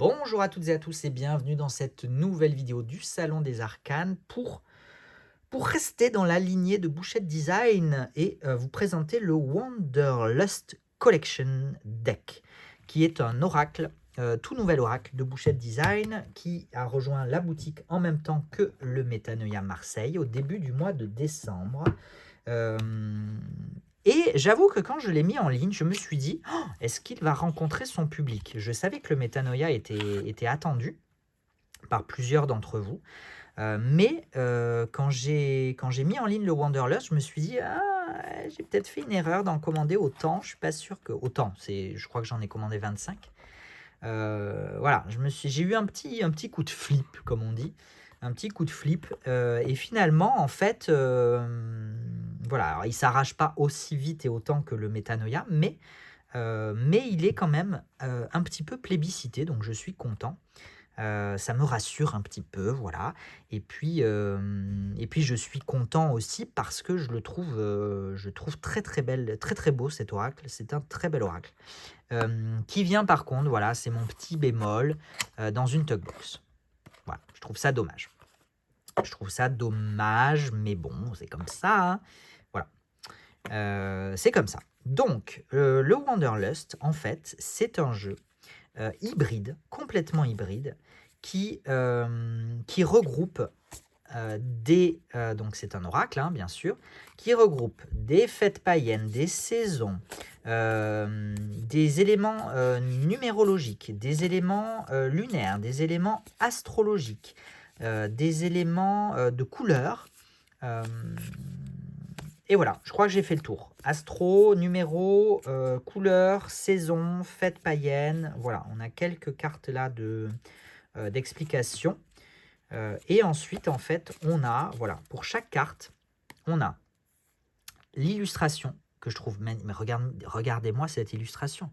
Bonjour à toutes et à tous et bienvenue dans cette nouvelle vidéo du Salon des Arcanes pour rester dans la lignée de Bouchette Design et vous présenter le Wanderlust Collection Deck, qui est un oracle, tout nouvel oracle de Bouchette Design qui a rejoint la boutique en même temps que le Métanoïa Marseille au début du mois de décembre. Euh, et j'avoue que quand je l'ai mis en ligne, je me suis dit, oh, est-ce qu'il va rencontrer son public? Je savais que le Métanoïa était attendu par plusieurs d'entre vous. Quand j'ai mis en ligne le Wanderlust, je me suis dit, ah, j'ai peut-être fait une erreur d'en commander autant. Je suis pas sûr que... Autant, je crois que j'en ai commandé 25. Voilà, j'ai eu un petit coup de flip, comme on dit. Un petit coup de flip. Et finalement, en fait, voilà, alors, il s'arrache pas aussi vite et autant que le Métanoïa, mais il est quand même un petit peu plébiscité, donc je suis content. Ça me rassure un petit peu, voilà. Et puis je suis content aussi parce que je le trouve très très belle, très très beau cet oracle. C'est un très bel oracle. Qui vient par contre, voilà, c'est mon petit bémol dans une tugbox. Voilà, je trouve ça dommage. Je trouve ça dommage, mais bon, c'est comme ça, hein. Voilà. C'est comme ça. Donc, le Wanderlust, en fait, c'est un jeu hybride, complètement hybride, qui regroupe donc c'est un oracle, hein, bien sûr, qui regroupe des fêtes païennes, des saisons, des éléments numérologiques, des éléments lunaires, des éléments astrologiques, des éléments de couleur. euh, et voilà, je crois que j'ai fait le tour. Astro, numéro, couleur, saison, fête païenne. Voilà, on a quelques cartes là d'explication. Et ensuite, en fait, on a, voilà, pour chaque carte, on a l'illustration que je trouve... Mais regardez-moi cette illustration.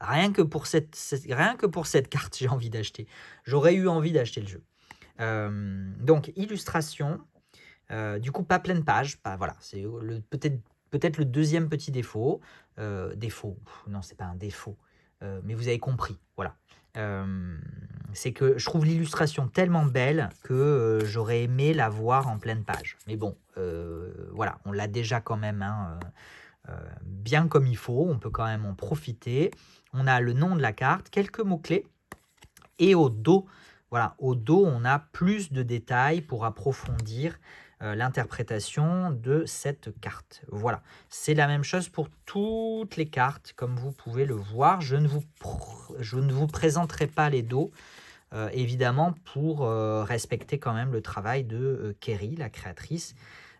Rien que pour cette carte, j'ai envie d'acheter. J'aurais eu envie d'acheter le jeu. Donc, illustration. Du coup, pas pleine page. Pas, voilà, c'est peut-être le deuxième petit défaut. Défaut, non, c'est pas un défaut. Mais vous avez compris, voilà. C'est que je trouve l'illustration tellement belle que j'aurais aimé la voir en pleine page. Mais bon, voilà, on l'a déjà quand même, hein, bien comme il faut. On peut quand même en profiter. On a le nom de la carte, quelques mots-clés. Et au dos, voilà, au dos, on a plus de détails pour approfondir l'interprétation de cette carte. Voilà, c'est la même chose pour toutes les cartes, comme vous pouvez le voir. Je ne vous présenterai pas les dos, évidemment, pour respecter quand même le travail de Kerry, la créatrice,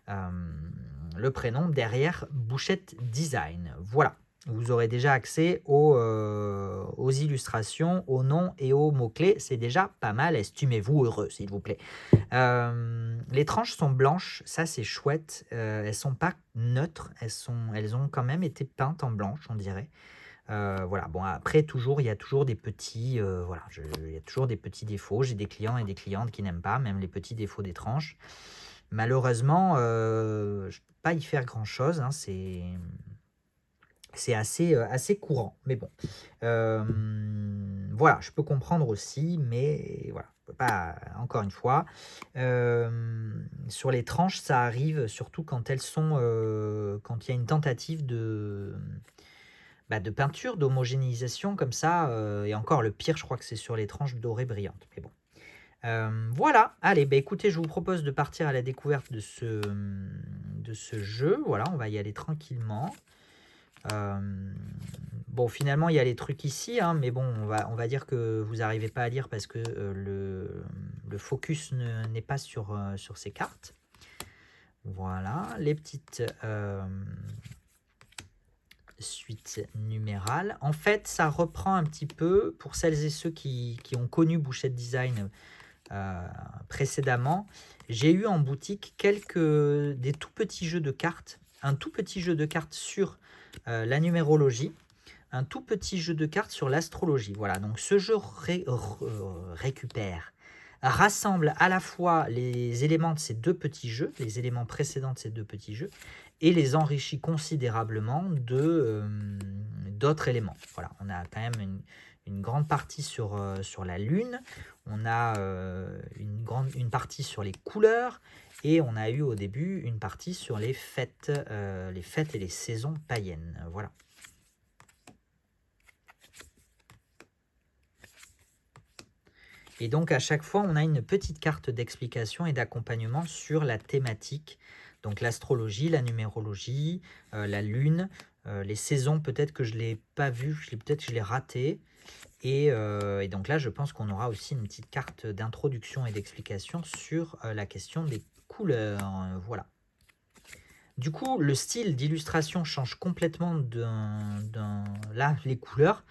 le prénom derrière Bouchette Design. Voilà. Vous aurez déjà accès aux illustrations, aux noms et aux mots-clés. C'est déjà pas mal. Estimez-vous heureux, s'il vous plaît. Les tranches sont blanches. Ça, c'est chouette. Elles sont pas neutres. Elles ont quand même été peintes en blanche, on dirait. Voilà. Bon, après, il y a toujours des petits... voilà, il y a toujours des petits défauts. J'ai des clients et des clientes qui n'aiment pas, même les petits défauts des tranches. Malheureusement, je ne peux pas y faire grand-chose, hein, c'est assez courant, mais bon. Voilà, je peux comprendre aussi, mais voilà, je peux pas, encore une fois. Sur les tranches, ça arrive surtout quand elles sont, quand il y a une tentative de peinture, d'homogénéisation comme ça. Et encore, le pire, je crois que c'est sur les tranches dorées brillantes, mais bon. Voilà, allez, bah écoutez, je vous propose de partir à la découverte de ce jeu. Voilà, on va y aller tranquillement. Bon, finalement, il y a les trucs ici, hein, mais bon, on va dire que vous n'arrivez pas à lire parce que le focus n'est pas sur ces cartes. Voilà, les petites suites numérales. En fait, ça reprend un petit peu, pour celles et ceux qui ont connu Bouchette Design précédemment, j'ai eu en boutique des tout petits jeux de cartes, un tout petit jeu de cartes sur la numérologie, un tout petit jeu de cartes sur l'astrologie. Voilà, donc ce jeu rassemble à la fois les éléments de ces deux petits jeux, les éléments précédents de ces deux petits jeux, et les enrichit considérablement d'autres éléments. Voilà, on a quand même une grande partie sur la lune, on a une partie sur les couleurs, et on a eu au début une partie sur les fêtes et les saisons païennes. Voilà. Et donc à chaque fois, on a une petite carte d'explication et d'accompagnement sur la thématique. Donc l'astrologie, la numérologie, la lune, les saisons, peut-être que je ne l'ai pas vu, peut-être que je l'ai raté. Et donc là, je pense qu'on aura aussi une petite carte d'introduction et d'explication sur la question des couleurs. Voilà. Du coup, le style d'illustration change complètement Là, les couleurs,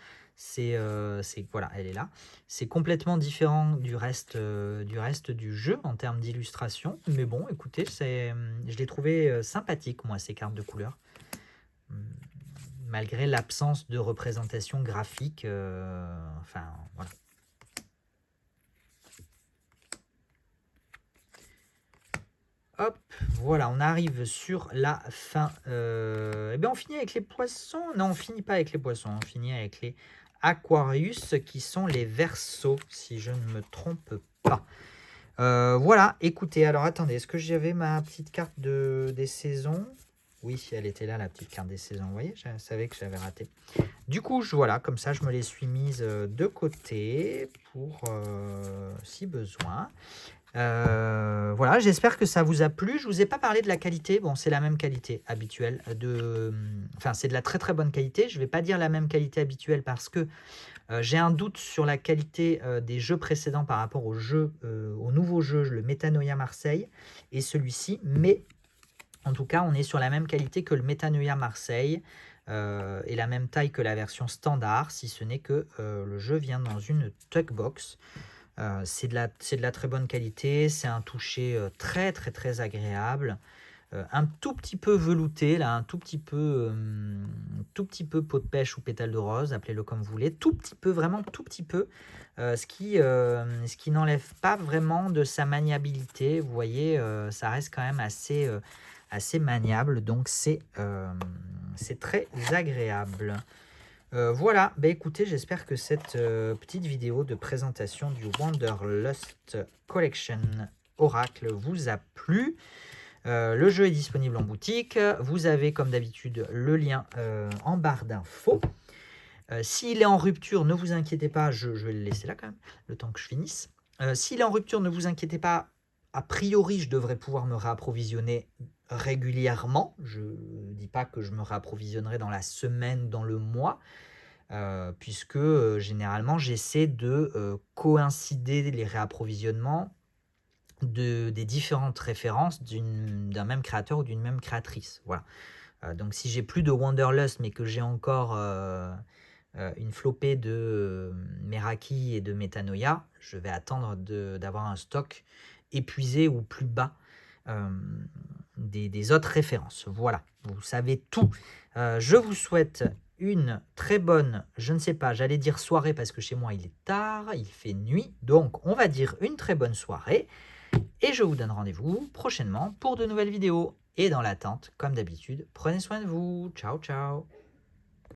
voilà, elle est là. C'est complètement différent du reste du jeu en termes d'illustration. Mais bon, écoutez, je l'ai trouvé sympathique, moi, ces cartes de couleurs. Malgré l'absence de représentation graphique. Enfin, voilà. Hop, voilà, on arrive sur la fin. Eh bien, on finit avec les poissons. Non, on finit pas avec les poissons. On finit avec les Aquarius, qui sont les Verseaux, si je ne me trompe pas. Voilà, écoutez, alors attendez, est-ce que j'avais ma petite carte des saisons? Oui, elle était là, la petite carte des saisons. Vous voyez, je savais que j'avais raté. Du coup, voilà, comme ça, je me les suis mises de côté pour si besoin. Voilà, j'espère que ça vous a plu. Je vous ai pas parlé de la qualité. Bon, c'est la même qualité habituelle. Enfin, c'est de la très très bonne qualité. Je vais pas dire la même qualité habituelle parce que j'ai un doute sur la qualité des jeux précédents par rapport au nouveau jeu, le Metanoia Marseille, et celui-ci. Mais en tout cas, on est sur la même qualité que le Metanoia Marseille et la même taille que la version standard, si ce n'est que le jeu vient dans une Tuckbox. C'est de la très bonne qualité, c'est un toucher très très très agréable, un tout petit peu velouté, là, un tout petit peu peau de pêche ou pétale de rose, appelez-le comme vous voulez, tout petit peu, vraiment tout petit peu, ce qui n'enlève pas vraiment de sa maniabilité. Vous voyez, ça reste quand même assez maniable, donc c'est très agréable. Voilà, bah écoutez, j'espère que cette petite vidéo de présentation du Wanderlust Collection Oracle vous a plu. Le jeu est disponible en boutique. Vous avez comme d'habitude le lien en barre d'infos. S'il est en rupture, ne vous inquiétez pas, je vais le laisser là quand même, le temps que je finisse. S'il est en rupture, ne vous inquiétez pas, a priori, je devrais pouvoir me réapprovisionner régulièrement. Je ne dis pas que je me réapprovisionnerai dans la semaine, dans le mois, puisque généralement, j'essaie de coïncider les réapprovisionnements des différentes références d'un même créateur ou d'une même créatrice. Voilà. Donc, si j'ai plus de Wanderlust, mais que j'ai encore une flopée de Meraki et de Metanoia, je vais attendre d'avoir un stock épuisé ou plus bas des autres références. Voilà, vous savez tout. Je vous souhaite une très bonne, je ne sais pas, j'allais dire soirée parce que chez moi il est tard, il fait nuit, donc on va dire une très bonne soirée. Et je vous donne rendez-vous prochainement pour de nouvelles vidéos. Et dans l'attente, comme d'habitude, prenez soin de vous. Ciao, ciao.